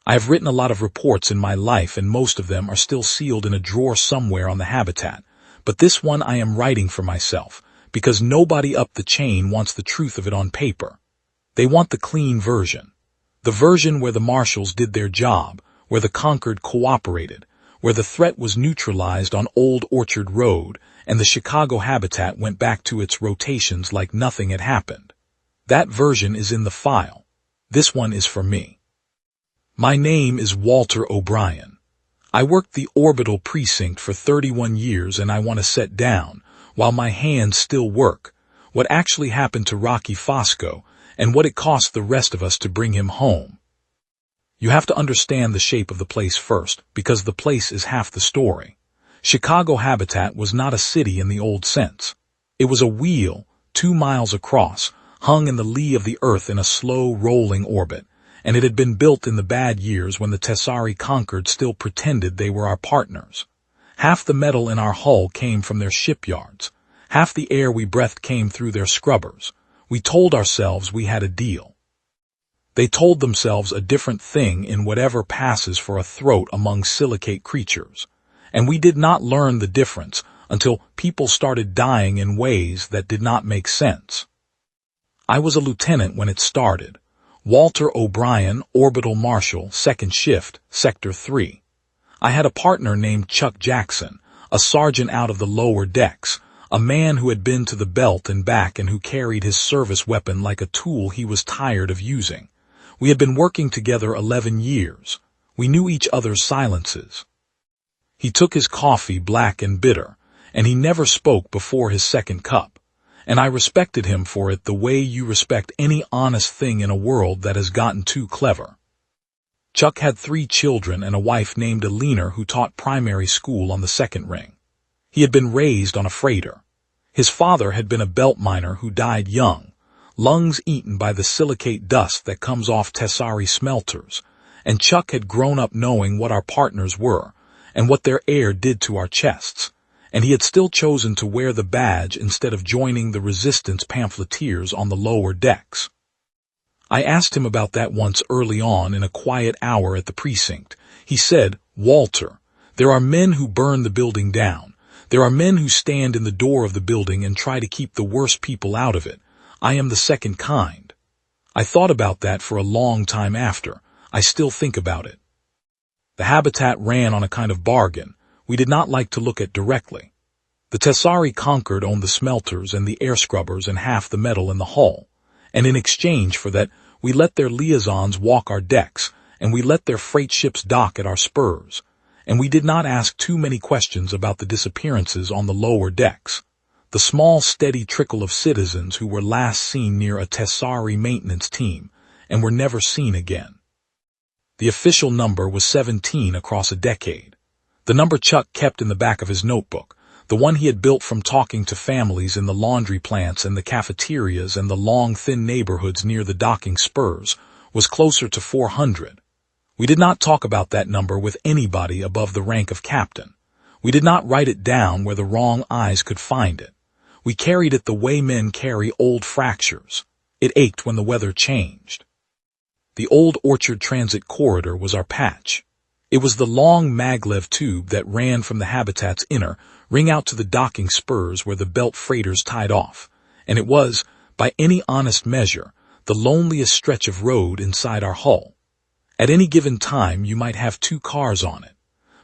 I have written a lot of reports in my life and most of them are still sealed in a drawer somewhere on the habitat, but this one I am writing for myself, because nobody up the chain wants the truth of it on paper. They want the clean version. The version where the Marshals did their job, where the Concord cooperated, where the threat was neutralized on Old Orchard Road, and the Chicago habitat went back to its rotations like nothing had happened. That version is in the file. This one is for me. My name is Walter O'Brien. I worked the orbital precinct for 31 years and I want to set down, while my hands still work, what actually happened to Rocky Fosco and what it cost the rest of us to bring him home. You have to understand the shape of the place first, because the place is half the story. Chicago habitat was not a city in the old sense. It was a wheel, 2 miles across, hung in the lee of the earth in a slow rolling orbit, and it had been built in the bad years when the Tessari Concord still pretended they were our partners. Half the metal in our hull came from their shipyards. Half the air we breathed came through their scrubbers. We told ourselves we had a deal. They told themselves a different thing in whatever passes for a throat among silicate creatures. And we did not learn the difference until people started dying in ways that did not make sense. I was a lieutenant when it started. Walter O'Brien, Orbital Marshal, 2nd Shift, Sector 3. I had a partner named Chuck Jackson, a sergeant out of the lower decks, a man who had been to the belt and back and who carried his service weapon like a tool he was tired of using. We had been working together 11 years. We knew each other's silences. He took his coffee black and bitter, and he never spoke before his second cup, and I respected him for it the way you respect any honest thing in a world that has gotten too clever. Chuck had 3 children and a wife named Alina who taught primary school on the second ring. He had been raised on a freighter. His father had been a belt miner who died young, lungs eaten by the silicate dust that comes off Tessari smelters, and Chuck had grown up knowing what our partners were, and what their air did to our chests, and he had still chosen to wear the badge instead of joining the resistance pamphleteers on the lower decks. I asked him about that once early on in a quiet hour at the precinct. He said, "Walter, there are men who burn the building down. There are men who stand in the door of the building and try to keep the worst people out of it. I am the second kind." I thought about that for a long time after. I still think about it. The habitat ran on a kind of bargain we did not like to look at directly. The Tessari Concord owned the smelters and the air scrubbers and half the metal in the hull, and in exchange for that we let their liaisons walk our decks, and we let their freight ships dock at our spurs, and we did not ask too many questions about the disappearances on the lower decks, the small steady trickle of citizens who were last seen near a Tessari maintenance team and were never seen again. The official number was 17 across a decade. The number Chuck kept in the back of his notebook, the one he had built from talking to families in the laundry plants and the cafeterias and the long, thin neighborhoods near the docking spurs, was closer to 400. We did not talk about that number with anybody above the rank of captain. We did not write it down where the wrong eyes could find it. We carried it the way men carry old fractures. It ached when the weather changed. The Old Orchard Transit Corridor was our patch. It was the long maglev tube that ran from the habitat's inner ring out to the docking spurs where the belt freighters tied off, and it was, by any honest measure, the loneliest stretch of road inside our hull. At any given time you might have 2 cars on it,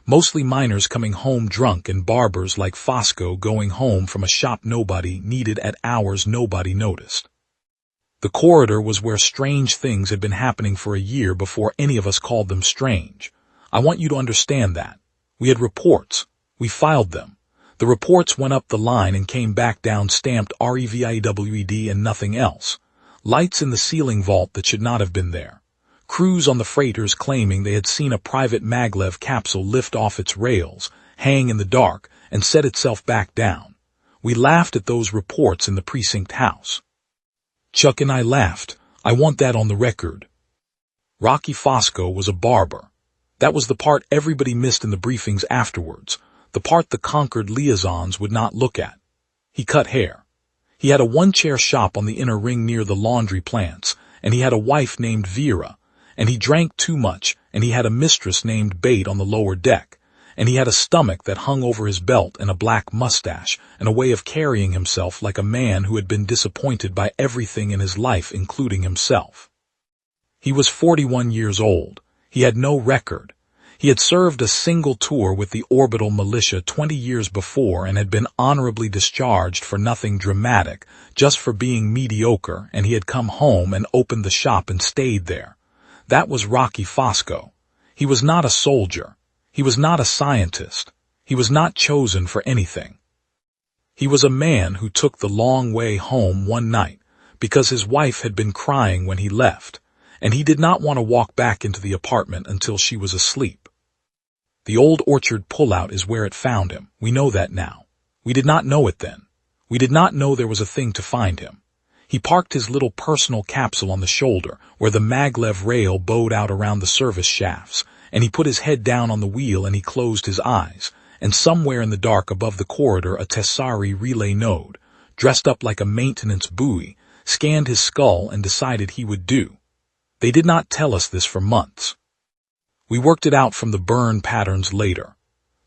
mostly miners coming home drunk and barbers like Fosco going home from a shop nobody needed at hours nobody noticed. The corridor was where strange things had been happening for a year before any of us called them strange. I want you to understand that. We had reports. We filed them. The reports went up the line and came back down stamped REVIWED and nothing else. Lights in the ceiling vault that should not have been there. Crews on the freighters claiming they had seen a private maglev capsule lift off its rails, hang in the dark, and set itself back down. We laughed at those reports in the precinct house. Chuck and I laughed. I want that on the record. Rocky Fosco was a barber. That was the part everybody missed in the briefings afterwards, the part the Concord liaisons would not look at. He cut hair. He had a 1-chair shop on the inner ring near the laundry plants, and he had a wife named Vera, and he drank too much and he had a mistress named Bate on the lower deck, and he had a stomach that hung over his belt and a black mustache, and a way of carrying himself like a man who had been disappointed by everything in his life, including himself. He was 41 years old. He had no record. He had served a single tour with the orbital militia 20 years before and had been honorably discharged for nothing dramatic, just for being mediocre, and he had come home and opened the shop and stayed there. That was Rocky Fosco. He was not a soldier. He was not a scientist. He was not chosen for anything. He was a man who took the long way home one night because his wife had been crying when he left, and he did not want to walk back into the apartment until she was asleep. The old orchard pullout is where it found him. We know that now. We did not know it then. We did not know there was a thing to find him. He parked his little personal capsule on the shoulder where the maglev rail bowed out around the service shafts, and he put his head down on the wheel and he closed his eyes, and somewhere in the dark above the corridor a Tessari relay node, dressed up like a maintenance buoy, scanned his skull and decided he would do. They did not tell us this for months. We worked it out from the burn patterns later.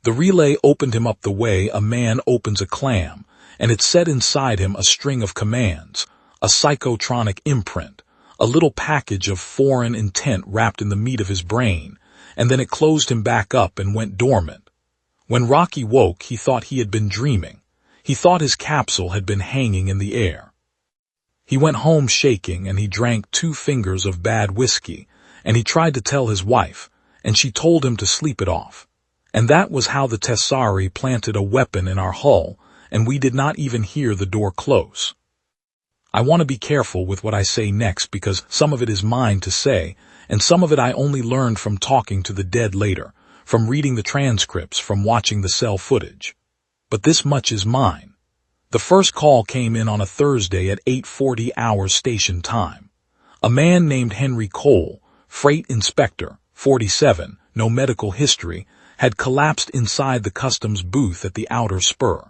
The relay opened him up the way a man opens a clam, and it said inside him a string of commands, a psychotronic imprint, a little package of foreign intent wrapped in the meat of his brain, and then it closed him back up and went dormant. When Rocky woke, he thought he had been dreaming. He thought his capsule had been hanging in the air. He went home shaking, and he drank 2 fingers of bad whiskey, and he tried to tell his wife, and she told him to sleep it off. And that was how the Tessari planted a weapon in our hull, and we did not even hear the door close. I want to be careful with what I say next because some of it is mine to say, and some of it I only learned from talking to the dead later, from reading the transcripts, from watching the cell footage. But this much is mine. The first call came in on a Thursday at 8:40 hours station time. A man named Henry Cole, freight inspector, 47, no medical history, had collapsed inside the customs booth at the outer spur.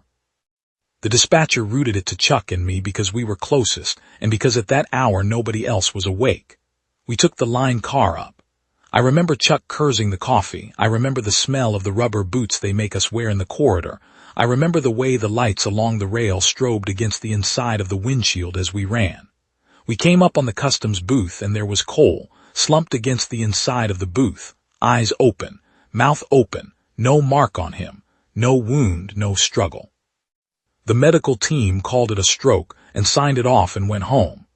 The dispatcher routed it to Chuck and me because we were closest and because at that hour nobody else was awake. We took the line car up. I remember Chuck cursing the coffee. I remember the smell of the rubber boots they make us wear in the corridor. I remember the way the lights along the rail strobed against the inside of the windshield as we ran. We came up on the customs booth and there was Cole, slumped against the inside of the booth, eyes open, mouth open, no mark on him, no wound, no struggle. The medical team called it a stroke and signed it off and went home.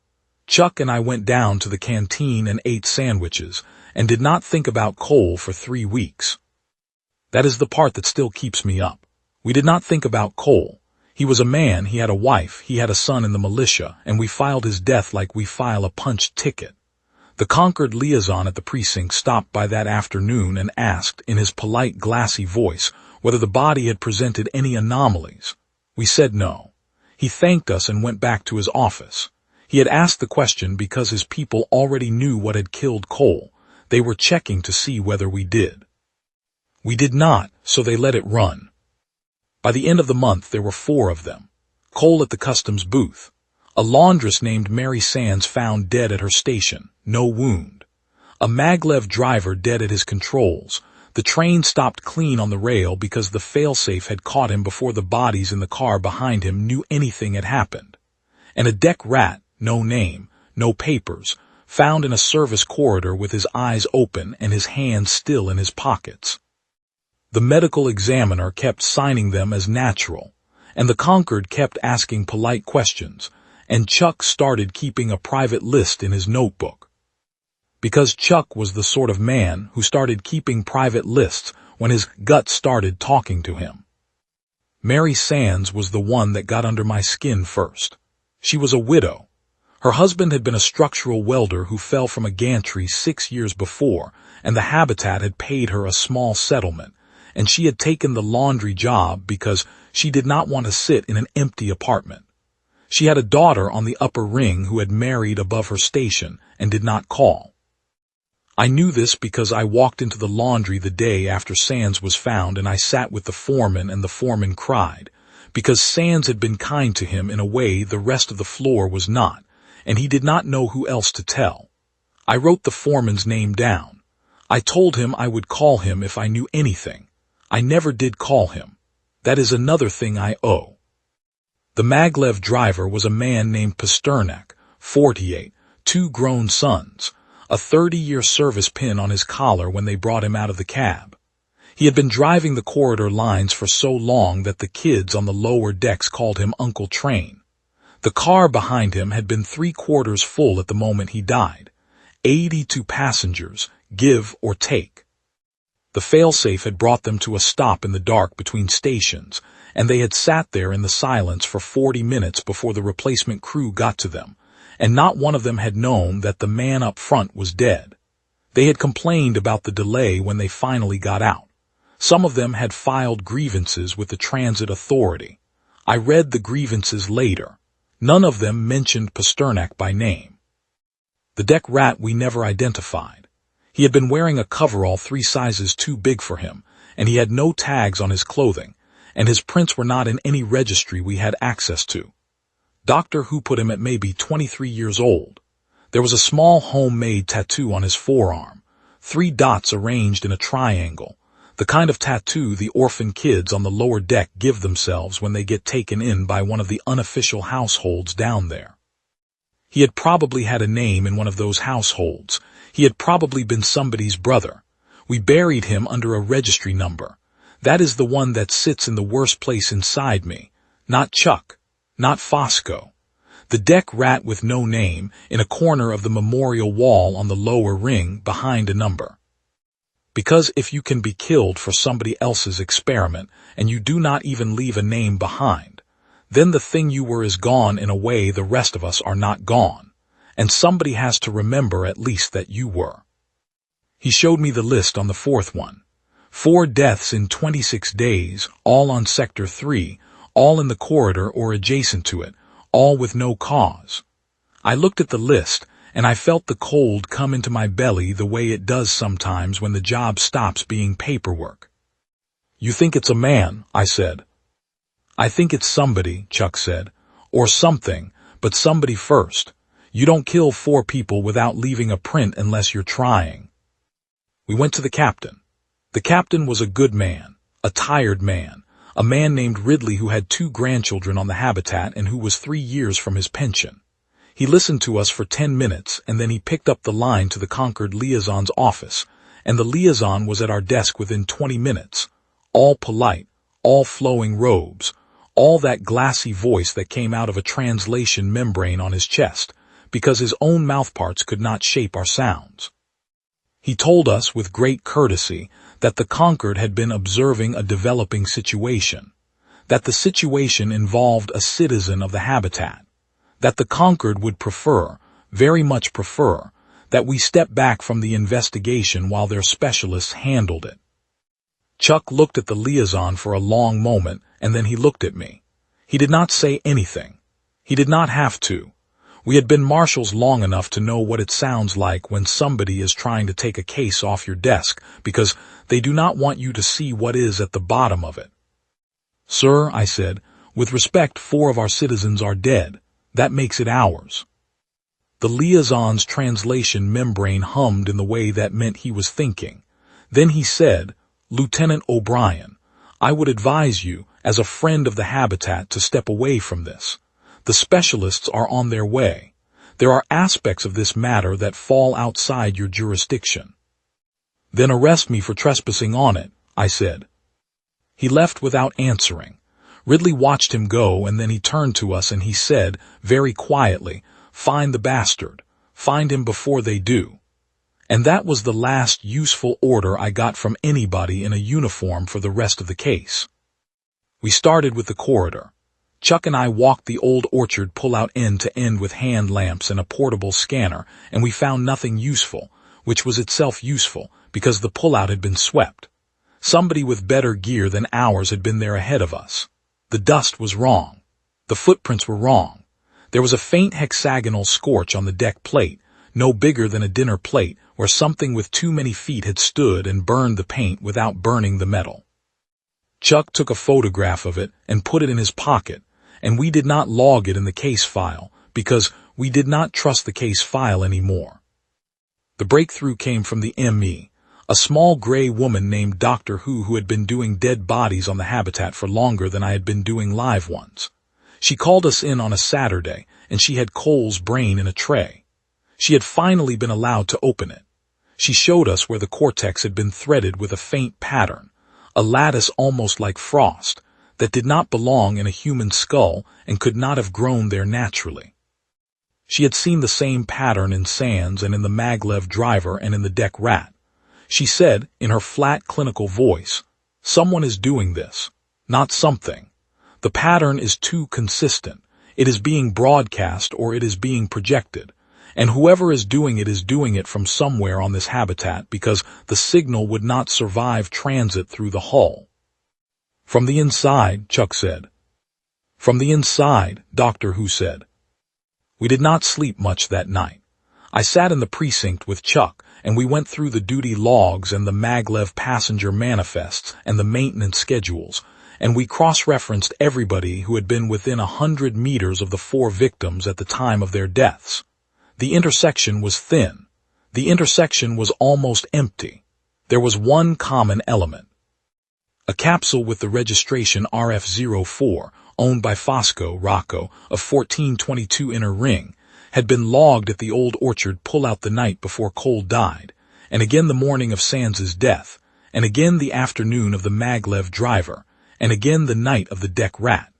Chuck and I went down to the canteen and ate sandwiches and did not think about Cole for 3 weeks. That is the part that still keeps me up. We did not think about Cole. He was a man, he had a wife, he had a son in the militia, and we filed his death like we file a punched ticket. The Concord liaison at the precinct stopped by that afternoon and asked, in his polite, glassy voice, whether the body had presented any anomalies. We said no. He thanked us and went back to his office. He had asked the question because his people already knew what had killed Cole. They were checking to see whether we did. We did not, so they let it run. By the end of the month, there were 4 of them. Cole at the customs booth. A laundress named Mary Sands found dead at her station, no wound. A maglev driver dead at his controls. The train stopped clean on the rail because the failsafe had caught him before the bodies in the car behind him knew anything had happened. And a deck rat, no name, no papers, found in a service corridor with his eyes open and his hands still in his pockets. The medical examiner kept signing them as natural, and the Concord kept asking polite questions, and Chuck started keeping a private list in his notebook. Because Chuck was the sort of man who started keeping private lists when his gut started talking to him. Mary Sands was the one that got under my skin first. She was a widow. Her husband had been a structural welder who fell from a gantry 6 years before, and the Habitat had paid her a small settlement, and she had taken the laundry job because she did not want to sit in an empty apartment. She had a daughter on the upper ring who had married above her station and did not call. I knew this because I walked into the laundry the day after Sands was found and I sat with the foreman and the foreman cried, because Sands had been kind to him in a way the rest of the floor was not, and he did not know who else to tell. I wrote the foreman's name down. I told him I would call him if I knew anything. I never did call him. That is another thing I owe. The maglev driver was a man named Pasternak, 48, 2 grown sons, a 30-year service pin on his collar when they brought him out of the cab. He had been driving the corridor lines for so long that the kids on the lower decks called him Uncle Train. The car behind him had been 3/4 full at the moment he died. 82 passengers, give or take. The failsafe had brought them to a stop in the dark between stations, and they had sat there in the silence for 40 minutes before the replacement crew got to them, and not one of them had known that the man up front was dead. They had complained about the delay when they finally got out. Some of them had filed grievances with the transit authority. I read the grievances later. None of them mentioned Pasternak by name. The deck rat we never identified. He had been wearing a coverall 3 sizes too big for him, and he had no tags on his clothing, and his prints were not in any registry we had access to. Doctor Who put him at maybe 23 years old. There was a small homemade tattoo on his forearm, 3 dots arranged in a triangle, the kind of tattoo the orphan kids on the lower deck give themselves when they get taken in by one of the unofficial households down there. He had probably had a name in one of those households. He had probably been somebody's brother. We buried him under a registry number. That is the one that sits in the worst place inside me. Not Chuck. Not Fosco. The deck rat with no name in a corner of the memorial wall on the lower ring behind a number. Because if you can be killed for somebody else's experiment and you do not even leave a name behind, then the thing you were is gone in a way the rest of us are not gone, and somebody has to remember at least that you were. He showed me the list on the 4th one. 4 deaths in 26 days, all on Sector 3, all in the corridor or adjacent to it, all with no cause. I looked at the list, and I felt the cold come into my belly the way it does sometimes when the job stops being paperwork. You think it's a man, I said. I think it's somebody, Chuck said, or something, but somebody first. You don't kill 4 people without leaving a print unless you're trying. We went to the captain. The captain was a good man, a tired man, a man named Ridley who had 2 grandchildren on the Habitat and who was 3 years from his pension. He listened to us for 10 minutes, and then he picked up the line to the Concord liaison's office, and the liaison was at our desk within 20 minutes, all polite, all flowing robes, all that glassy voice that came out of a translation membrane on his chest, because his own mouthparts could not shape our sounds. He told us with great courtesy that the Concord had been observing a developing situation, that the situation involved a citizen of the Habitat, that the Concord would prefer, very much prefer, that we step back from the investigation while their specialists handled it. Chuck looked at the liaison for a long moment, and then he looked at me. He did not say anything. He did not have to. We had been marshals long enough to know what it sounds like when somebody is trying to take a case off your desk because they do not want you to see what is at the bottom of it. Sir, I said, with respect, 4 of our citizens are dead. That makes it ours. The liaison's translation membrane hummed in the way that meant he was thinking. Then he said, Lieutenant O'Brien, I would advise you, as a friend of the Habitat, to step away from this. The specialists are on their way. There are aspects of this matter that fall outside your jurisdiction. Then arrest me for trespassing on it, I said. He left without answering. Ridley watched him go, and then he turned to us and he said, very quietly, Find the bastard. Find him before they do. And that was the last useful order I got from anybody in a uniform for the rest of the case. We started with the corridor. Chuck and I walked the old orchard pull-out end to end with hand lamps and a portable scanner, and we found nothing useful, which was itself useful, because the pull-out had been swept. Somebody with better gear than ours had been there ahead of us. The dust was wrong. The footprints were wrong. There was a faint hexagonal scorch on the deck plate, no bigger than a dinner plate, where something with too many feet had stood and burned the paint without burning the metal. Chuck took a photograph of it and put it in his pocket, and we did not log it in the case file because we did not trust the case file anymore. The breakthrough came from the ME, A small gray woman named Doctor Who had been doing dead bodies on the habitat for longer than I had been doing live ones. She called us in on a Saturday, and she had Cole's brain in a tray. She had finally been allowed to open it. She showed us where the cortex had been threaded with a faint pattern, a lattice almost like frost, that did not belong in a human skull and could not have grown there naturally. She had seen the same pattern in Sands and in the maglev driver and in the deck rat. She said, in her flat clinical voice, "Someone is doing this, not something. The pattern is too consistent. It is being broadcast or it is being projected. And whoever is doing it from somewhere on this habitat because the signal would not survive transit through the hull." "From the inside," Chuck said. "From the inside," Doctor Who said. We did not sleep much that night. I sat in the precinct with Chuck, and we went through the duty logs and the maglev passenger manifests and the maintenance schedules, and we cross-referenced everybody who had been within 100 meters of the 4 victims at the time of their deaths. The intersection was thin. The intersection was almost empty. There was one common element. A capsule with the registration RF04, owned by Fosco Rocco of 1422 Inner Ring, had been logged at the old orchard pull-out the night before Cole died, and again the morning of Sands's death, and again the afternoon of the maglev driver, and again the night of the deck rat.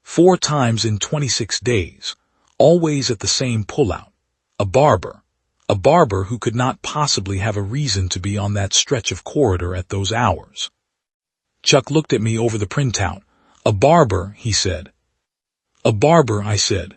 4 times in 26 days, always at the same pull-out. A barber who could not possibly have a reason to be on that stretch of corridor at those hours. Chuck looked at me over the printout. "A barber," he said. "A barber," I said.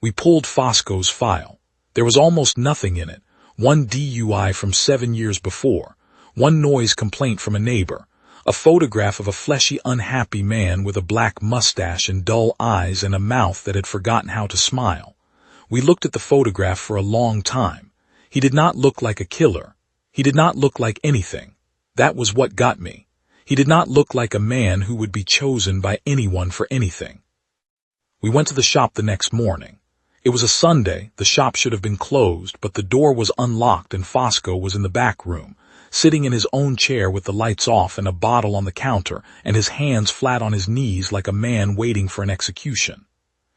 We pulled Fosco's file. There was almost nothing in it. 1 DUI from 7 years before, 1 noise complaint from a neighbor, a photograph of a fleshy, unhappy man with a black mustache and dull eyes and a mouth that had forgotten how to smile. We looked at the photograph for a long time. He did not look like a killer. He did not look like anything. That was what got me. He did not look like a man who would be chosen by anyone for anything. We went to the shop the next morning. It was a Sunday. The shop should have been closed, but the door was unlocked and Fosco was in the back room, sitting in his own chair with the lights off and a bottle on the counter and his hands flat on his knees like a man waiting for an execution.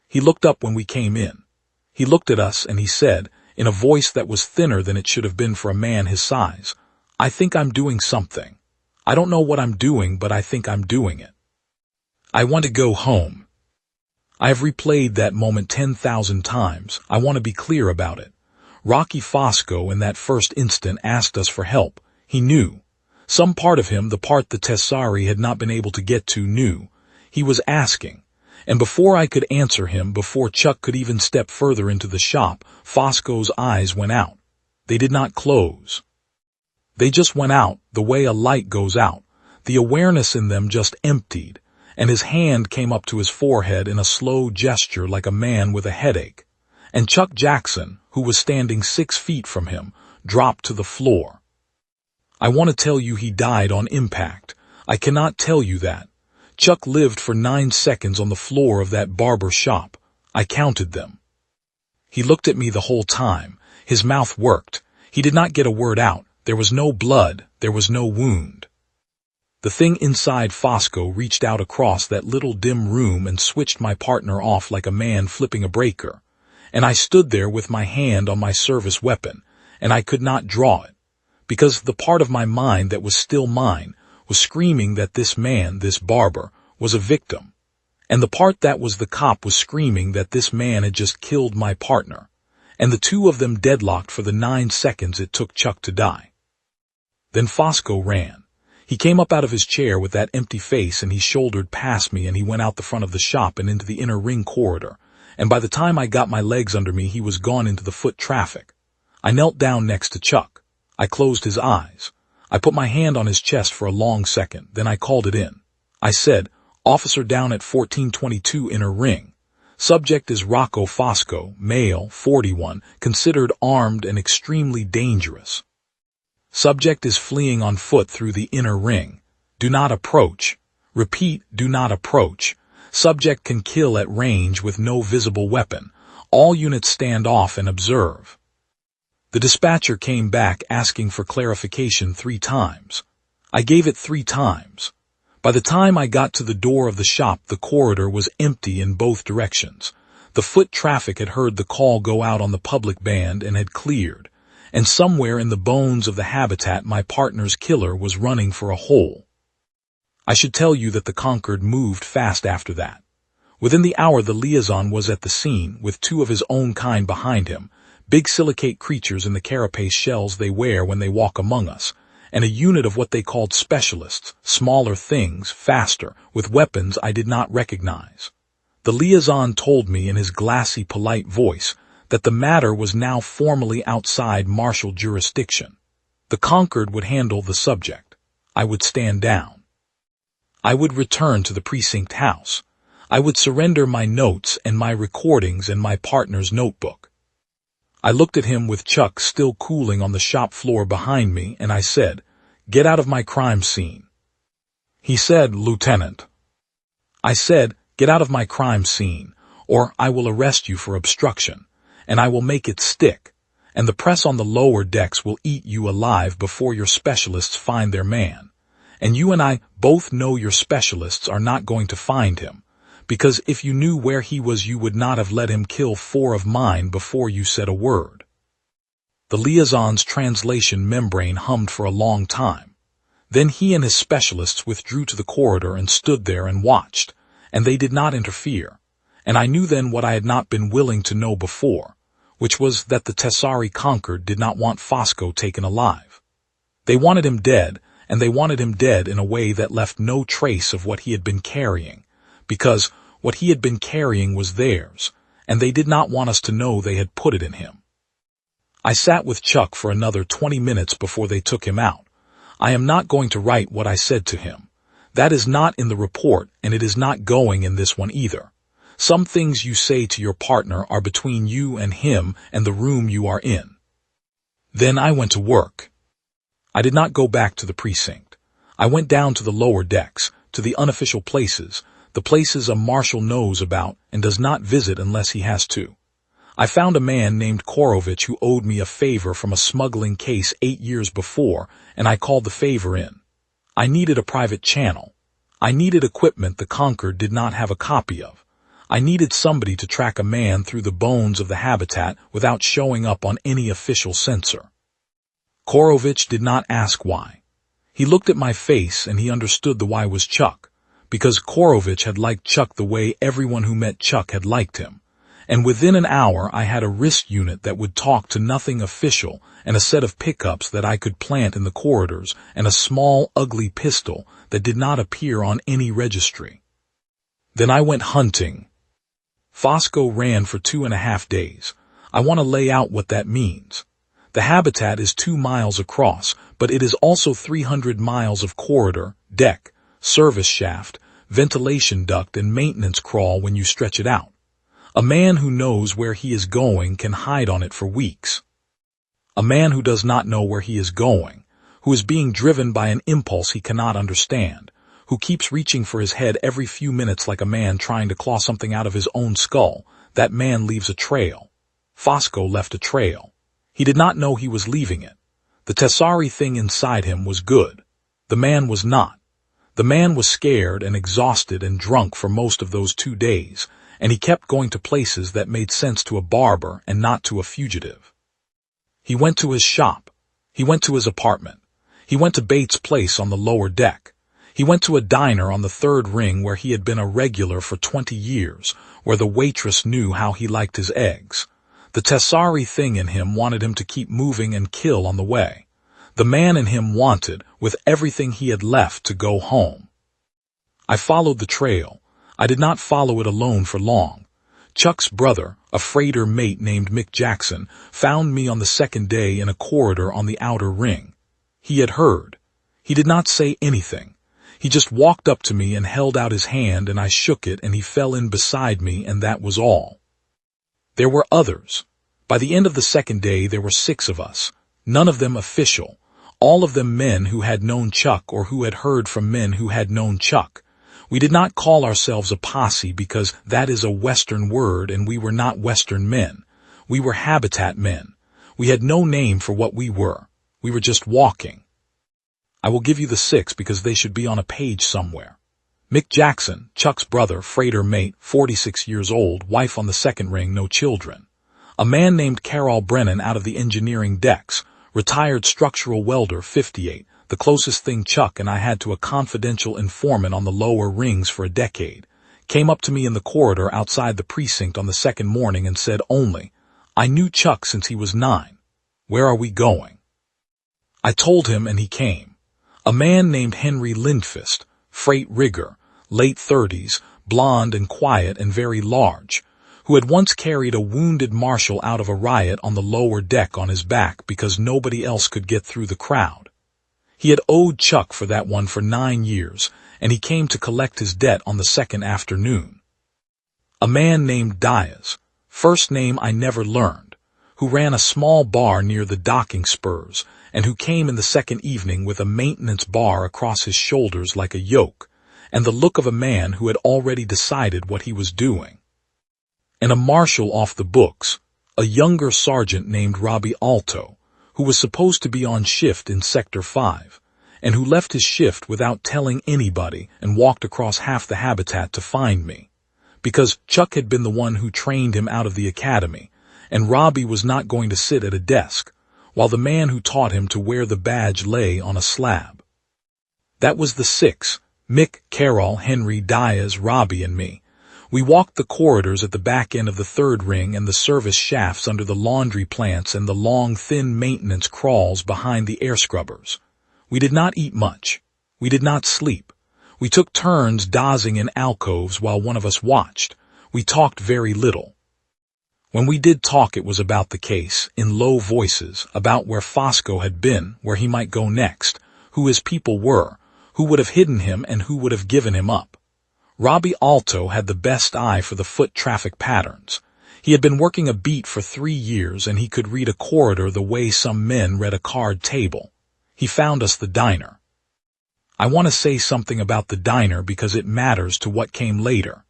He looked up when we came in. He looked at us and he said, in a voice that was thinner than it should have been for a man his size, "I think I'm doing something. I don't know what I'm doing, but I think I'm doing it. I want to go home." I have replayed that moment 10,000 times. I want to be clear about it. Rocky Fosco in that first instant asked us for help. He knew. Some part of him, the part the Tessari had not been able to get to, knew. He was asking. And before I could answer him, before Chuck could even step further into the shop, Fosco's eyes went out. They did not close. They just went out, the way a light goes out. The awareness in them just emptied, and his hand came up to his forehead in a slow gesture like a man with a headache. And Chuck Jackson, who was standing 6 feet from him, dropped to the floor. I want to tell you he died on impact. I cannot tell you that. Chuck lived for 9 seconds on the floor of that barber shop. I counted them. He looked at me the whole time. His mouth worked. He did not get a word out. There was no blood. There was no wound. The thing inside Fosco reached out across that little dim room and switched my partner off like a man flipping a breaker. And I stood there with my hand on my service weapon, and I could not draw it, because the part of my mind that was still mine was screaming that this man, this barber, was a victim, and the part that was the cop was screaming that this man had just killed my partner, and the two of them deadlocked for the 9 seconds it took Chuck to die. Then Fosco ran. He came up out of his chair with that empty face and he shouldered past me and he went out the front of the shop and into the inner ring corridor, and by the time I got my legs under me he was gone into the foot traffic. I knelt down next to Chuck. I closed his eyes. I put my hand on his chest for a long second, then I called it in. I said, "Officer down at 1422 Inner Ring. Subject is Rocco Fosco, male, 41, considered armed and extremely dangerous. Subject is fleeing on foot through the inner ring. Do not approach. Repeat, do not approach. Subject can kill at range with no visible weapon. All units stand off and observe." The dispatcher came back asking for clarification 3 times. I gave it 3 times. By the time I got to the door of the shop, the corridor was empty in both directions. The foot traffic had heard the call go out on the public band and had cleared. And somewhere in the bones of the habitat, my partner's killer was running for a hole. I should tell you that the Concord moved fast after that. Within the hour, the liaison was at the scene, with 2 of his own kind behind him, big silicate creatures in the carapace shells they wear when they walk among us, and a unit of what they called specialists, smaller things, faster, with weapons I did not recognize. The liaison told me in his glassy, polite voice that the matter was now formally outside Marshal jurisdiction. The Concord would handle the subject. I would stand down. I would return to the precinct house. I would surrender my notes and my recordings and my partner's notebook. I looked at him with Chuck still cooling on the shop floor behind me, and I said, "Get out of my crime scene." He said, "Lieutenant." I said, "Get out of my crime scene, or I will arrest you for obstruction, and I will make it stick, and the press on the lower decks will eat you alive before your specialists find their man. And you and I both know your specialists are not going to find him, because if you knew where he was, you would not have let him kill 4 of mine before you said a word." The liaison's translation membrane hummed for a long time. Then he and his specialists withdrew to the corridor and stood there and watched, and they did not interfere. And I knew then what I had not been willing to know before, which was that the Tessari Concord did not want Fosco taken alive. They wanted him dead, and they wanted him dead in a way that left no trace of what he had been carrying, because what he had been carrying was theirs, and they did not want us to know they had put it in him. I sat with Chuck for another 20 minutes before they took him out. I am not going to write what I said to him. That is not in the report, and it is not going in this one either. Some things you say to your partner are between you and him and the room you are in. Then I went to work. I did not go back to the precinct. I went down to the lower decks, to the unofficial places, the places a marshal knows about and does not visit unless he has to. I found a man named Korovich who owed me a favor from a smuggling case 8 years before, and I called the favor in. I needed a private channel. I needed equipment the Concord did not have a copy of. I needed somebody to track a man through the bones of the habitat without showing up on any official sensor. Korovich did not ask why. He looked at my face and he understood the why was Chuck, because Korovich had liked Chuck the way everyone who met Chuck had liked him. And within an hour I had a wrist unit that would talk to nothing official, and a set of pickups that I could plant in the corridors, and a small, ugly pistol that did not appear on any registry. Then I went hunting. Fosco ran for 2.5 days. I want to lay out what that means. The habitat is 2 miles across, but it is also 300 miles of corridor, deck, service shaft, ventilation duct, and maintenance crawl when you stretch it out. A man who knows where he is going can hide on it for weeks. A man who does not know where he is going, who is being driven by an impulse he cannot understand, who keeps reaching for his head every few minutes like a man trying to claw something out of his own skull, that man leaves a trail. Fosco left a trail. He did not know he was leaving it. The Tessari thing inside him was good. The man was not. The man was scared and exhausted and drunk for most of those 2 days, and he kept going to places that made sense to a barber and not to a fugitive. He went to his shop. He went to his apartment. He went to Bates' place on the lower deck. He went to a diner on the 3rd ring where he had been a regular for 20 years, where the waitress knew how he liked his eggs. The Tessari thing in him wanted him to keep moving and kill on the way. The man in him wanted, with everything he had left, to go home. I followed the trail. I did not follow it alone for long. Chuck's brother, a freighter mate named Mick Jackson, found me on the 2nd day in a corridor on the outer ring. He had heard. He did not say anything. He just walked up to me and held out his hand, and I shook it, and he fell in beside me, and that was all. There were others. By the end of the 2nd day there were 6 of us, none of them official, all of them men who had known Chuck or who had heard from men who had known Chuck. We did not call ourselves a posse because that is a Western word and we were not Western men. We were habitat men. We had no name for what we were. We were just walking. I will give you the 6 because they should be on a page somewhere. Mick Jackson, Chuck's brother, freighter mate, 46 years old, wife on the second ring, no children. A man named Carol Brennan out of the engineering decks, retired structural welder, 58, the closest thing Chuck and I had to a confidential informant on the lower rings for a decade, came up to me in the corridor outside the precinct on the second morning and said only, "I knew Chuck since he was 9. Where are we going?" I told him and he came. A man named Henry Lindfist, freight rigger, late 30s, blond and quiet and very large, who had once carried a wounded Marshal out of a riot on the lower deck on his back because nobody else could get through the crowd. He had owed Chuck for that one for 9 years, and he came to collect his debt on the second afternoon. A man named Diaz, first name I never learned, who ran a small bar near the docking spurs, and who came in the second evening with a maintenance bar across his shoulders like a yoke, and the look of a man who had already decided what he was doing. And a Marshal off the books, a younger sergeant named Robbie Alto, who was supposed to be on shift in Sector 5, and who left his shift without telling anybody and walked across half the habitat to find me, because Chuck had been the one who trained him out of the academy, and Robbie was not going to sit at a desk, while the man who taught him to wear the badge lay on a slab. That was the 6, Mick, Carol, Henry, Diaz, Robbie, and me. We walked the corridors at the back end of the third ring and the service shafts under the laundry plants and the long, thin maintenance crawls behind the air scrubbers. We did not eat much. We did not sleep. We took turns dozing in alcoves while one of us watched. We talked very little. When we did talk, it was about the case, in low voices, about where Fosco had been, where he might go next, who his people were, who would have hidden him and who would have given him up. Robbie Alto had the best eye for the foot traffic patterns. He had been working a beat for 3 years and he could read a corridor the way some men read a card table. He found us the diner. I want to say something about the diner because it matters to what came later.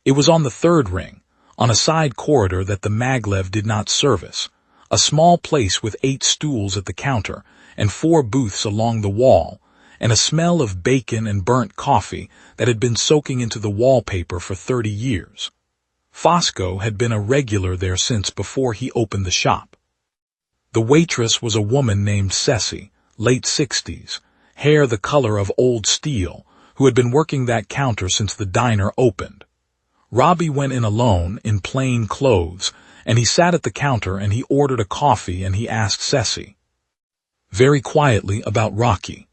It was on the third ring, on a side corridor that the maglev did not service, a small place with 8 stools at the counter and 4 booths along the wall, and a smell of bacon and burnt coffee that had been soaking into the wallpaper for 30 years. Fosco had been a regular there since before he opened the shop. The waitress was a woman named Ceci, late 60s, hair the color of old steel, who had been working that counter since the diner opened. Robbie went in alone, in plain clothes, and he sat at the counter and he ordered a coffee and he asked Ceci, very quietly, about Rocky.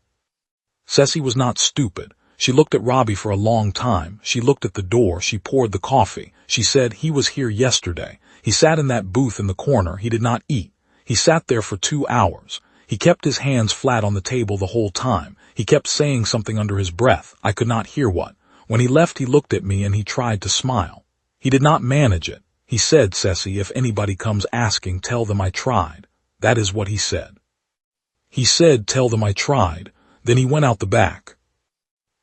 Ceci was not stupid. She looked at Robbie for a long time. She looked at the door. She poured the coffee. She said, "He was here yesterday. He sat in that booth in the corner. He did not eat. He sat there for 2 hours. He kept his hands flat on the table the whole time. He kept saying something under his breath. I could not hear what. When he left, he looked at me and he tried to smile. He did not manage it. He said, Ceci, if anybody comes asking, tell them I tried. That is what he said. He said, tell them I tried. Then he went out the back."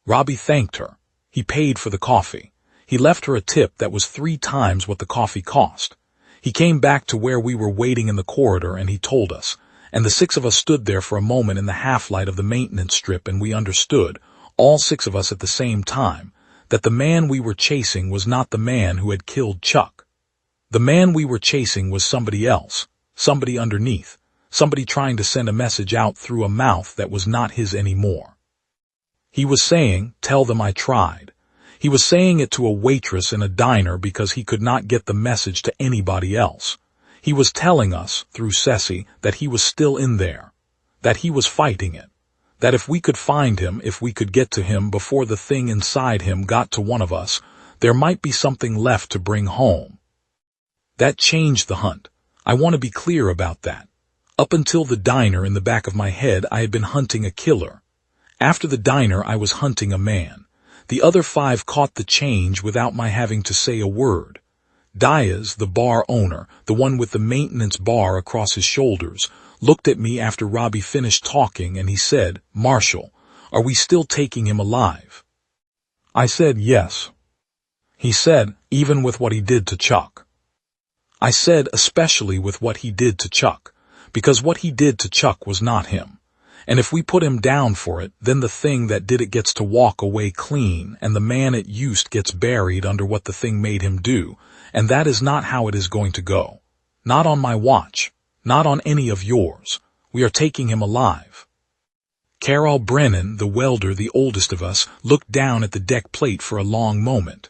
Robbie thanked her. He paid for the coffee. He left her a tip that was 3 times what the coffee cost. He came back to where we were waiting in the corridor and he told us, and the 6 of us stood there for a moment in the half-light of the maintenance strip and we understood, all 6 of us at the same time, that the man we were chasing was not the man who had killed Chuck. The man we were chasing was somebody else, somebody underneath. Somebody trying to send a message out through a mouth that was not his anymore. He was saying, tell them I tried. He was saying it to a waitress in a diner because he could not get the message to anybody else. He was telling us, through Ceci, that he was still in there, that he was fighting it, that if we could find him, if we could get to him before the thing inside him got to one of us, there might be something left to bring home. That changed the hunt. I want to be clear about that. Up until the diner, in the back of my head, I had been hunting a killer. After the diner, I was hunting a man. The other 5 caught the change without my having to say a word. Diaz, the bar owner, the one with the maintenance bar across his shoulders, looked at me after Robbie finished talking and he said, Marshal, are we still taking him alive? I said yes. He said, even with what he did to Chuck. I said, especially with what he did to Chuck. because what he did to Chuck was not him. And if we put him down for it, then the thing that did it gets to walk away clean, and the man it used gets buried under what the thing made him do, and that is not how it is going to go. Not on my watch. Not on any of yours. We are taking him alive. Carol Brennan, the welder, the oldest of us, looked down at the deck plate for a long moment.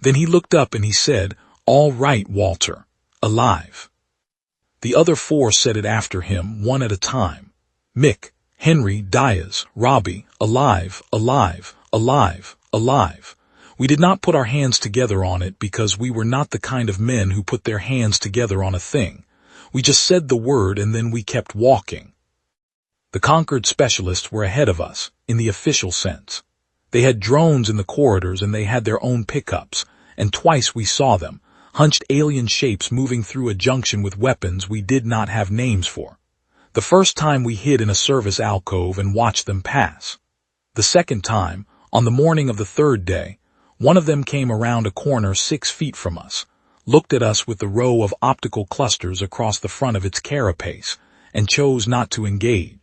Then he looked up and he said, "All right, Walter. Alive." The other four said it after him, one at a time. Mick, Henry, Diaz, Robbie, alive, alive, alive, alive. We did not put our hands together on it because we were not the kind of men who put their hands together on a thing. We just said the word and then we kept walking. The Concord specialists were ahead of us, in the official sense. They had drones in the corridors and they had their own pickups, and twice we saw them, hunched alien shapes moving through a junction with weapons we did not have names for. The first time we hid in a service alcove and watched them pass. The second time, on the morning of the third day, one of them came around a corner 6 feet from us, looked at us with the row of optical clusters across the front of its carapace, and chose not to engage.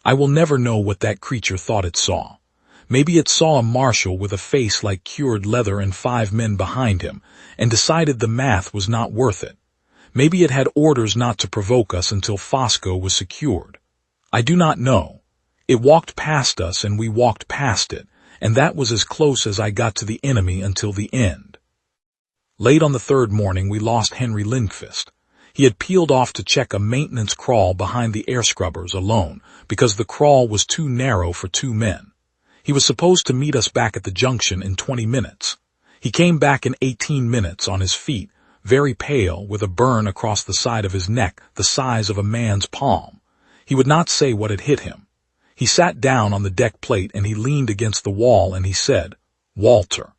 I will never know what that creature thought it saw. Maybe it saw a Marshal with a face like cured leather and 5 men behind him, and decided the math was not worth it. Maybe it had orders not to provoke us until Fosco was secured. I do not know. It walked past us and we walked past it, and that was as close as I got to the enemy until the end. Late on the third morning we lost Henry Lindqvist. He had peeled off to check a maintenance crawl behind the air scrubbers alone, because the crawl was too narrow for 2 men. He was supposed to meet us back at the junction in 20 minutes. He came back in 18 minutes on his feet, very pale, with a burn across the side of his neck the size of a man's palm. He would not say what had hit him. He sat down on the deck plate and he leaned against the wall and he said, "Walter,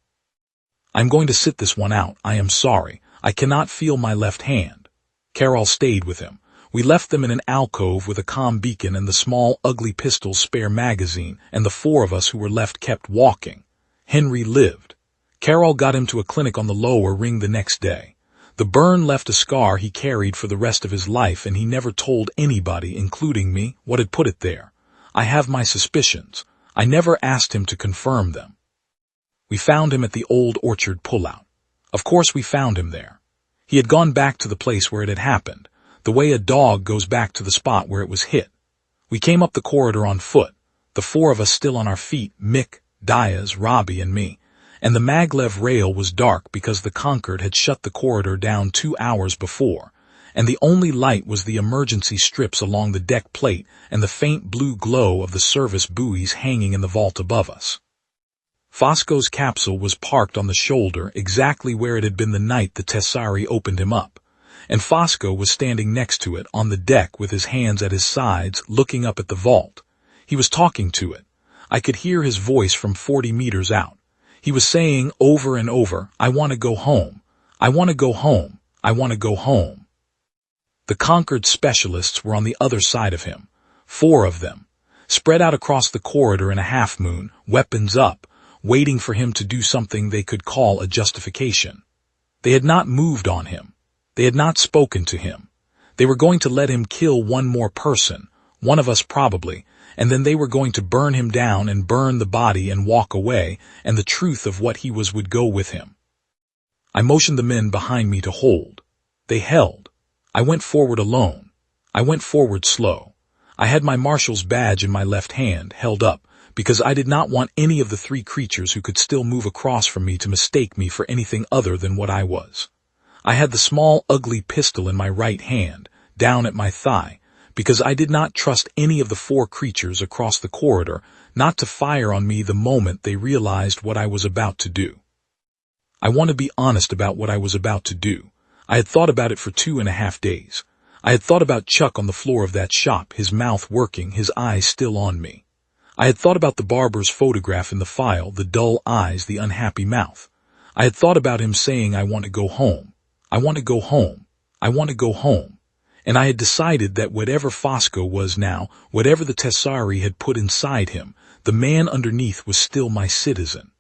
I'm going to sit this one out. I am sorry. I cannot feel my left hand." Carol stayed with him. We left them in an alcove with a comm beacon and the small, ugly pistol's spare magazine, and the 4 of us who were left kept walking. Henry lived. Carol got him to a clinic on the lower ring the next day. The burn left a scar he carried for the rest of his life, and he never told anybody, including me, what had put it there. I have my suspicions. I never asked him to confirm them. We found him at the old orchard pullout. Of course we found him there. He had gone back to the place where it had happened, the way a dog goes back to the spot where it was hit. We came up the corridor on foot, the 4 of us still on our feet, Mick, Diaz, Robbie, and me. And the maglev rail was dark because the Concord had shut the corridor down 2 hours before, and the only light was the emergency strips along the deck plate and the faint blue glow of the service buoys hanging in the vault above us. Fosco's capsule was parked on the shoulder exactly where it had been the night the Tessari opened him up, and Fosco was standing next to it on the deck with his hands at his sides looking up at the vault. He was talking to it. I could hear his voice from 40 meters out. He was saying over and over, "I want to go home. I want to go home. I want to go home." The Concord specialists were on the other side of him, 4 of them, spread out across the corridor in a half-moon, weapons up, waiting for him to do something they could call a justification. They had not moved on him. They had not spoken to him. They were going to let him kill one more person, one of us probably, and then they were going to burn him down and burn the body and walk away, and the truth of what he was would go with him. I motioned the men behind me to hold. They held. I went forward alone. I went forward slow. I had my Marshal's badge in my left hand, held up, because I did not want any of the 3 creatures who could still move across from me to mistake me for anything other than what I was. I had the small, ugly pistol in my right hand, down at my thigh, because I did not trust any of the 4 creatures across the corridor not to fire on me the moment they realized what I was about to do. I want to be honest about what I was about to do. I had thought about it for 2.5 days. I had thought about Chuck on the floor of that shop, his mouth working, his eyes still on me. I had thought about the barber's photograph in the file, the dull eyes, the unhappy mouth. I had thought about him saying, "I want to go home. I want to go home. I want to go home." And I had decided that whatever Fosco was now, whatever the Tessari had put inside him, the man underneath was still my citizen.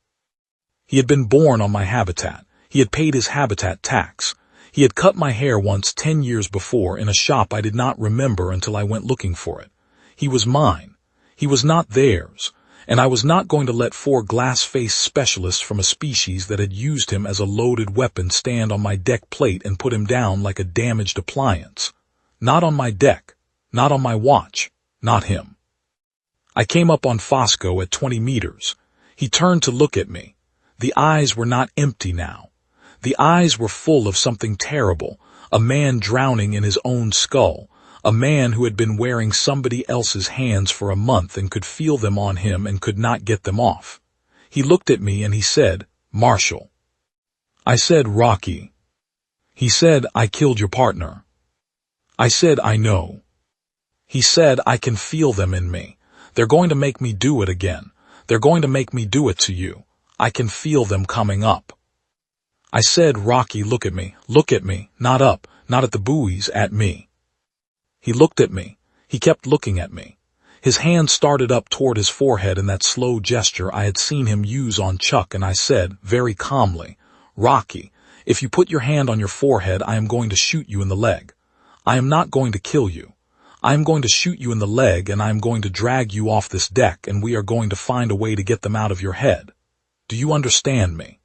He had been born on my habitat. He had paid his habitat tax. He had cut my hair once 10 years before in a shop I did not remember until I went looking for it. He was mine. He was not theirs, and I was not going to let 4 glass-faced specialists from a species that had used him as a loaded weapon stand on my deck plate and put him down like a damaged appliance. Not on my deck, not on my watch, not him. I came up on Fosco at 20 meters. He turned to look at me. The eyes were not empty now. The eyes were full of something terrible, a man drowning in his own skull, a man who had been wearing somebody else's hands for a month and could feel them on him and could not get them off. He looked at me and he said, "Marshal." I said, "Rocky." He said, "I killed your partner." I said, "I know." He said, "I can feel them in me. They're going to make me do it again. They're going to make me do it to you. I can feel them coming up." I said, "Rocky, look at me, not up, not at the buoys, at me." He looked at me. He kept looking at me. His hand started up toward his forehead in that slow gesture I had seen him use on Chuck, and I said, very calmly, "Rocky, if you put your hand on your forehead, I am going to shoot you in the leg. I am not going to kill you. I am going to shoot you in the leg, and I am going to drag you off this deck, and we are going to find a way to get them out of your head. Do you understand me?"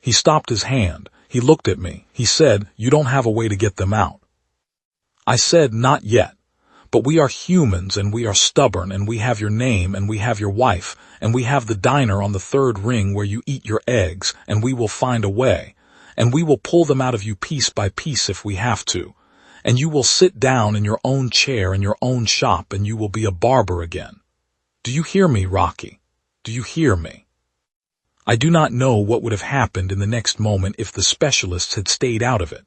He stopped his hand. He looked at me. He said, "You don't have a way to get them out." I said, "Not yet. But we are humans, and we are stubborn, and we have your name, and we have your wife, and we have the diner on the 3rd ring where you eat your eggs, and we will find a way, and we will pull them out of you piece by piece if we have to, and you will sit down in your own chair in your own shop, and you will be a barber again. Do you hear me, Rocky? Do you hear me?" I do not know what would have happened in the next moment if the specialists had stayed out of it.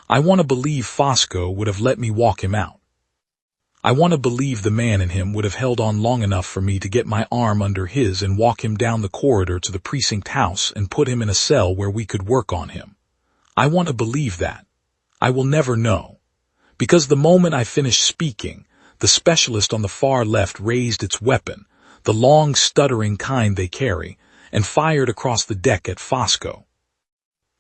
I want to believe Fosco would have let me walk him out. I want to believe the man in him would have held on long enough for me to get my arm under his and walk him down the corridor to the precinct house and put him in a cell where we could work on him. I want to believe that. I will never know. Because the moment I finished speaking, the specialist on the far left raised its weapon, the long stuttering kind they carry, and fired across the deck at Fosco.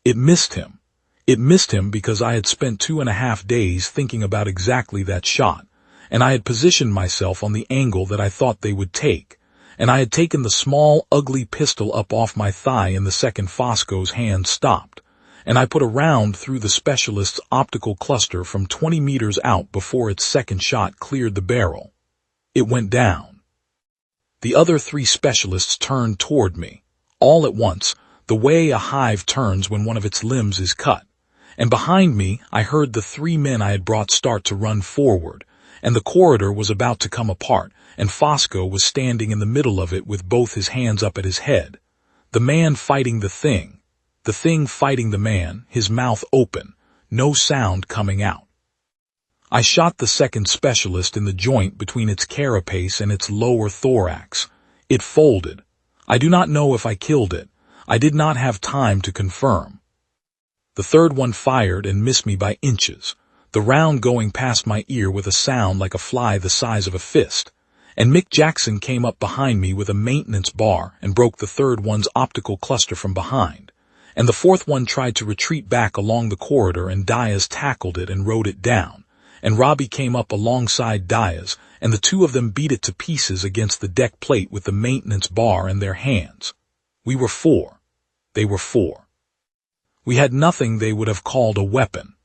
It missed him. It missed him because I had spent 2.5 days thinking about exactly that shot, and I had positioned myself on the angle that I thought they would take, and I had taken the small, ugly pistol up off my thigh in the second Fosco's hand stopped, and I put a round through the specialist's optical cluster from 20 meters out before its second shot cleared the barrel. It went down. The other 3 specialists turned toward me, all at once, the way a hive turns when one of its limbs is cut, and behind me I heard the 3 men I had brought start to run forward, and the corridor was about to come apart, and Fosco was standing in the middle of it with both his hands up at his head. The man fighting the thing fighting the man, his mouth open, no sound coming out. I shot the second specialist in the joint between its carapace and its lower thorax. It folded. I do not know if I killed it. I did not have time to confirm. The third one fired and missed me by inches, the round going past my ear with a sound like a fly the size of a fist, and Mick Jackson came up behind me with a maintenance bar and broke the third one's optical cluster from behind, and the fourth one tried to retreat back along the corridor, and Diaz tackled it and rode it down, and Robbie came up alongside Diaz, and the 2 of them beat it to pieces against the deck plate with the maintenance bar in their hands. We were 4. They were 4. We had nothing they would have called a weapon.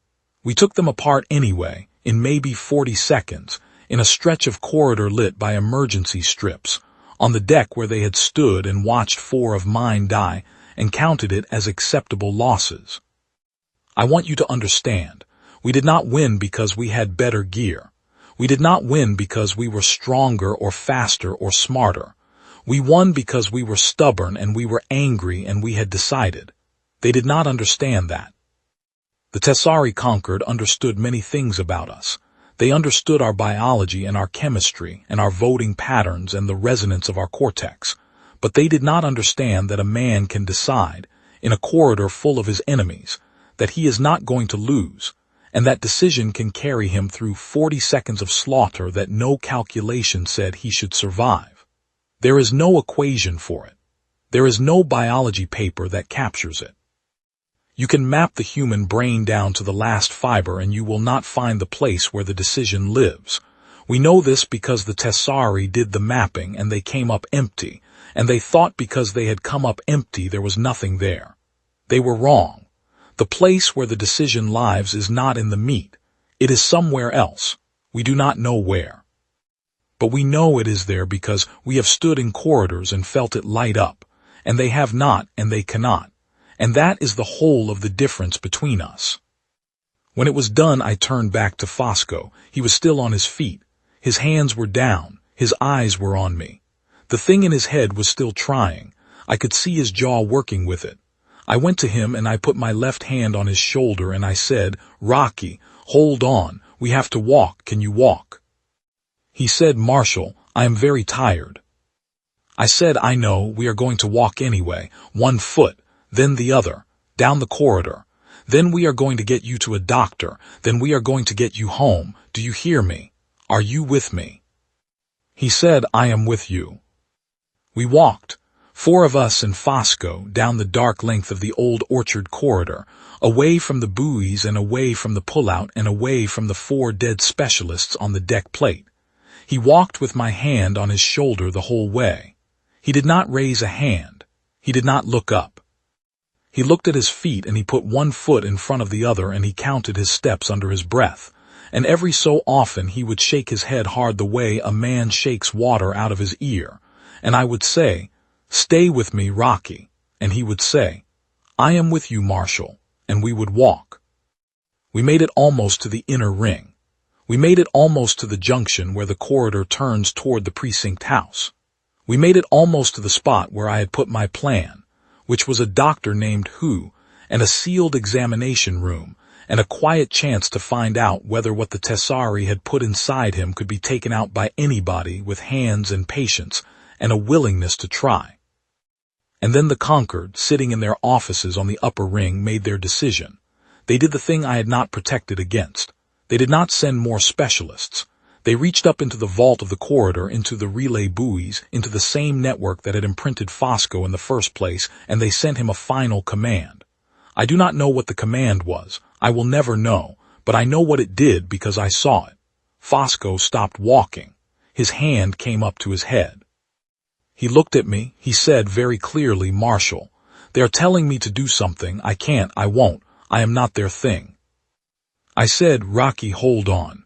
We took them apart anyway, in maybe 40 seconds, in a stretch of corridor lit by emergency strips, on the deck where they had stood and watched 4 of mine die, and counted it as acceptable losses. I want you to understand. We did not win because we had better gear. We did not win because we were stronger or faster or smarter. We won because we were stubborn and we were angry and we had decided. They did not understand that. The Tessari Concord understood many things about us. They understood our biology and our chemistry and our voting patterns and the resonance of our cortex. But they did not understand that a man can decide, in a corridor full of his enemies, that he is not going to lose, and that decision can carry him through 40 seconds of slaughter that no calculation said he should survive. There is no equation for it. There is no biology paper that captures it. You can map the human brain down to the last fiber and you will not find the place where the decision lives. We know this because the Tessari did the mapping and they came up empty, and they thought because they had come up empty there was nothing there. They were wrong. The place where the decision lives is not in the meat. It is somewhere else. We do not know where. But we know it is there because we have stood in corridors and felt it light up, and they have not and they cannot. And that is the whole of the difference between us. When it was done, I turned back to Fosco. He was still on his feet. His hands were down. His eyes were on me. The thing in his head was still trying. I could see his jaw working with it. I went to him and I put my left hand on his shoulder and I said, "Rocky, hold on. We have to walk. Can you walk?" He said, "Marshal, I am very tired." I said, "I know. We are going to walk anyway. 1 foot, then the other, down the corridor. Then we are going to get you to a doctor. Then we are going to get you home. Do you hear me? Are you with me?" He said, "I am with you." We walked, 4 of us and Fosco, down the dark length of the old orchard corridor, away from the buoys and away from the pullout and away from the 4 dead specialists on the deck plate. He walked with my hand on his shoulder the whole way. He did not raise a hand. He did not look up. He looked at his feet and he put 1 foot in front of the other and he counted his steps under his breath. And every so often he would shake his head hard the way a man shakes water out of his ear. And I would say, "Stay with me, Rocky." And he would say, "I am with you, Marshal." And we would walk. We made it almost to the inner ring. We made it almost to the junction where the corridor turns toward the precinct house. We made it almost to the spot where I had put my plan, which was a doctor named Who, and a sealed examination room, and a quiet chance to find out whether what the Tessari had put inside him could be taken out by anybody with hands and patience and a willingness to try. And then the Concord, sitting in their offices on the upper ring, made their decision. They did the thing I had not protected against. They did not send more specialists. They reached up into the vault of the corridor, into the relay buoys, into the same network that had imprinted Fosco in the first place, and they sent him a final command. I do not know what the command was. I will never know, but I know what it did because I saw it. Fosco stopped walking. His hand came up to his head. He looked at me. He said very clearly, "Marshal, they are telling me to do something. I can't, I won't. I am not their thing." I said, "Rocky, hold on."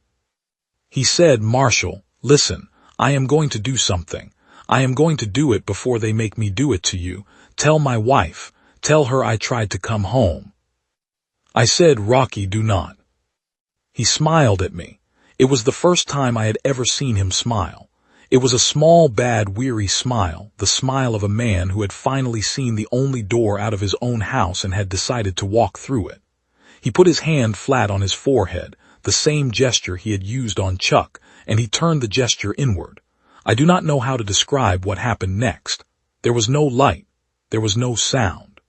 He said, "Marshal, listen, I am going to do something. I am going to do it before they make me do it to you. Tell my wife. Tell her I tried to come home." I said, "Rocky, do not." He smiled at me. It was the first time I had ever seen him smile. It was a small, bad, weary smile, the smile of a man who had finally seen the only door out of his own house and had decided to walk through it. He put his hand flat on his forehead, the same gesture he had used on Chuck, and he turned the gesture inward. I do not know how to describe what happened next. There was no light. There was no sound.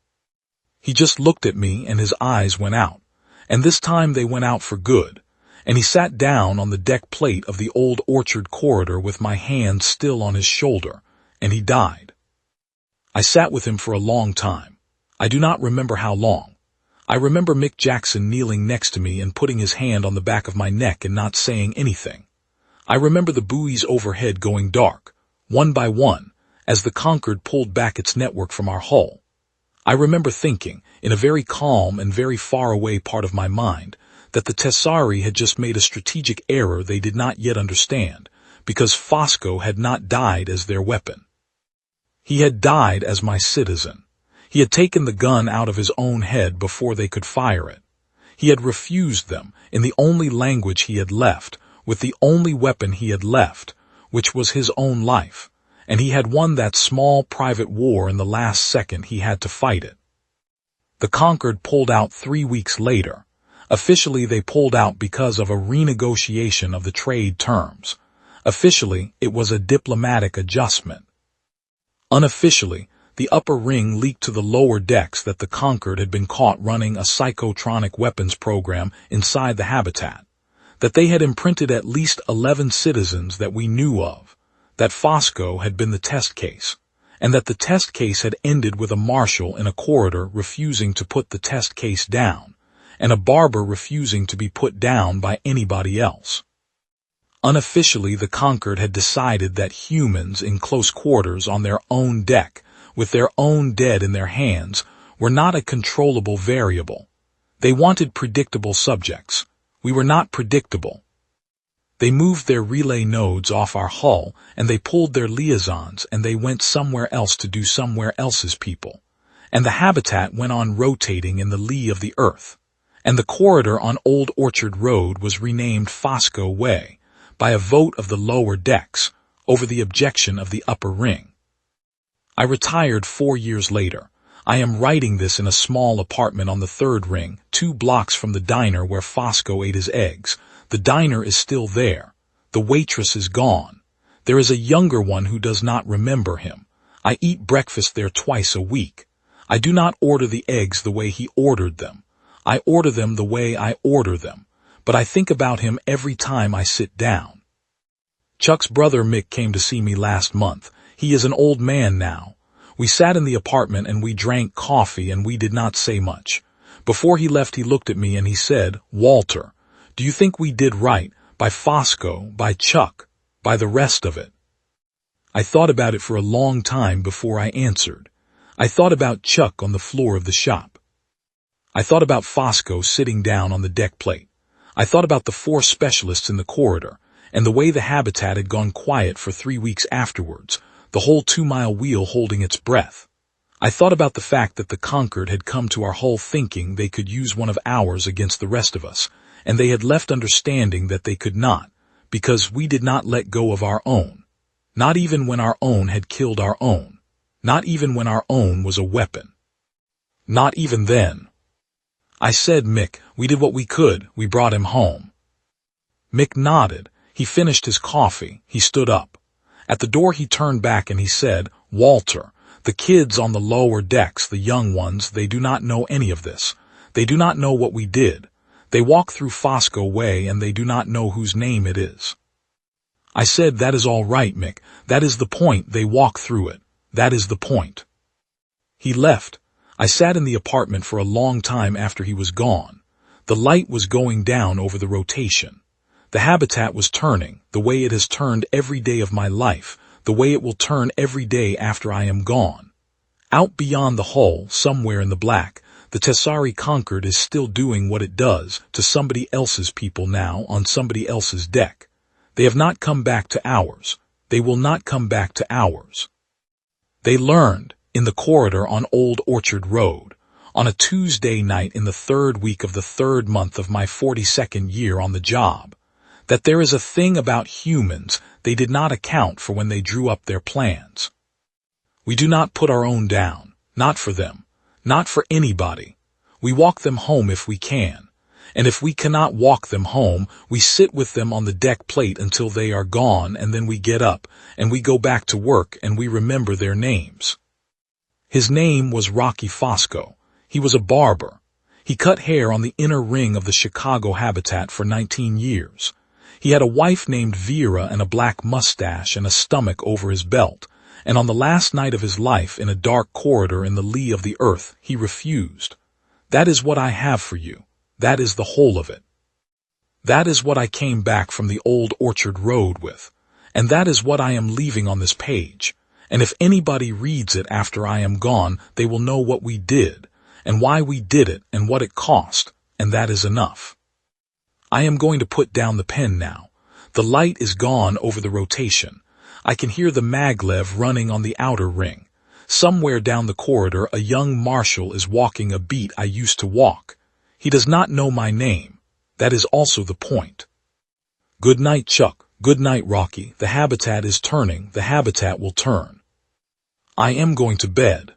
He just looked at me and his eyes went out, and this time they went out for good, and he sat down on the deck plate of the old orchard corridor with my hand still on his shoulder, and he died. I sat with him for a long time. I do not remember how long. I remember Mick Jackson kneeling next to me and putting his hand on the back of my neck and not saying anything. I remember the buoys overhead going dark, one by one, as the Concord pulled back its network from our hull. I remember thinking, in a very calm and very far away part of my mind, that the Tessari had just made a strategic error they did not yet understand, because Fosco had not died as their weapon. He had died as my citizen. He had taken the gun out of his own head before they could fire it. He had refused them in the only language he had left, with the only weapon he had left, which was his own life, and he had won that small private war in the last second he had to fight it. The Concord pulled out 3 weeks later. Officially, they pulled out because of a renegotiation of the trade terms. Officially, it was a diplomatic adjustment. Unofficially, the upper ring leaked to the lower decks that the Concord had been caught running a psychotronic weapons program inside the habitat, that they had imprinted at least 11 citizens that we knew of, that Fosco had been the test case, and that the test case had ended with a marshal in a corridor refusing to put the test case down, and a barber refusing to be put down by anybody else. Unofficially, the Concord had decided that humans in close quarters on their own deck, with their own dead in their hands, were not a controllable variable. They wanted predictable subjects. We were not predictable. They moved their relay nodes off our hull, and they pulled their liaisons, and they went somewhere else to do somewhere else's people. And the habitat went on rotating in the lee of the Earth. And the corridor on Old Orchard Road was renamed Fosco Way, by a vote of the lower decks, over the objection of the upper ring. I retired 4 years later. I am writing this in a small apartment on the third ring, 2 blocks from the diner where Fosco ate his eggs. The diner is still there. The waitress is gone. There is a younger one who does not remember him. I eat breakfast there twice a week. I do not order the eggs the way he ordered them. I order them the way I order them, but I think about him every time I sit down. Chuck's brother Mick came to see me last month. He is an old man now. We sat in the apartment and we drank coffee and we did not say much. Before he left, he looked at me and he said, "Walter, do you think we did right, by Fosco, by Chuck, by the rest of it?" I thought about it for a long time before I answered. I thought about Chuck on the floor of the shop. I thought about Fosco sitting down on the deck plate. I thought about the 4 specialists in the corridor, and the way the habitat had gone quiet for 3 weeks afterwards, the whole 2-mile wheel holding its breath. I thought about the fact that the Concord had come to our hull thinking they could use one of ours against the rest of us, and they had left understanding that they could not, because we did not let go of our own. Not even when our own had killed our own. Not even when our own was a weapon. Not even then. I said, "Mick, we did what we could. We brought him home." Mick nodded. He finished his coffee. He stood up. At the door he turned back and he said, "Walter, the kids on the lower decks, the young ones, they do not know any of this. They do not know what we did. They walk through Fosco Way and they do not know whose name it is." I said, "That is all right, Mick. That is the point. They walk through it. That is the point." He left. I sat in the apartment for a long time after he was gone. The light was going down over the rotation. The habitat was turning, the way it has turned every day of my life, the way it will turn every day after I am gone. Out beyond the hull, somewhere in the black, the Tessari Concord is still doing what it does to somebody else's people now on somebody else's deck. They have not come back to ours. They will not come back to ours. They learned, in the corridor on Old Orchard Road, on a Tuesday night in the 3rd week of the 3rd month of my 42nd year on the job, that there is a thing about humans they did not account for when they drew up their plans. We do not put our own down, not for them, not for anybody. We walk them home if we can, and if we cannot walk them home, we sit with them on the deck plate until they are gone, and then we get up, and we go back to work, and we remember their names. His name was Rocky Fosco. He was a barber. He cut hair on the inner ring of the Chicago habitat for 19 years. He had a wife named Vera and a black mustache and a stomach over his belt, and on the last night of his life in a dark corridor in the lee of the Earth, he refused. That is what I have for you. That is the whole of it. That is what I came back from the Old Orchard Road with, and that is what I am leaving on this page. And if anybody reads it after I am gone, they will know what we did, and why we did it, and what it cost, and that is enough. I am going to put down the pen now. The light is gone over the rotation. I can hear the maglev running on the outer ring. Somewhere down the corridor, a young Marshal is walking a beat I used to walk. He does not know my name. That is also the point. Good night, Chuck. Good night, Rocky. The habitat is turning. The habitat will turn. I am going to bed.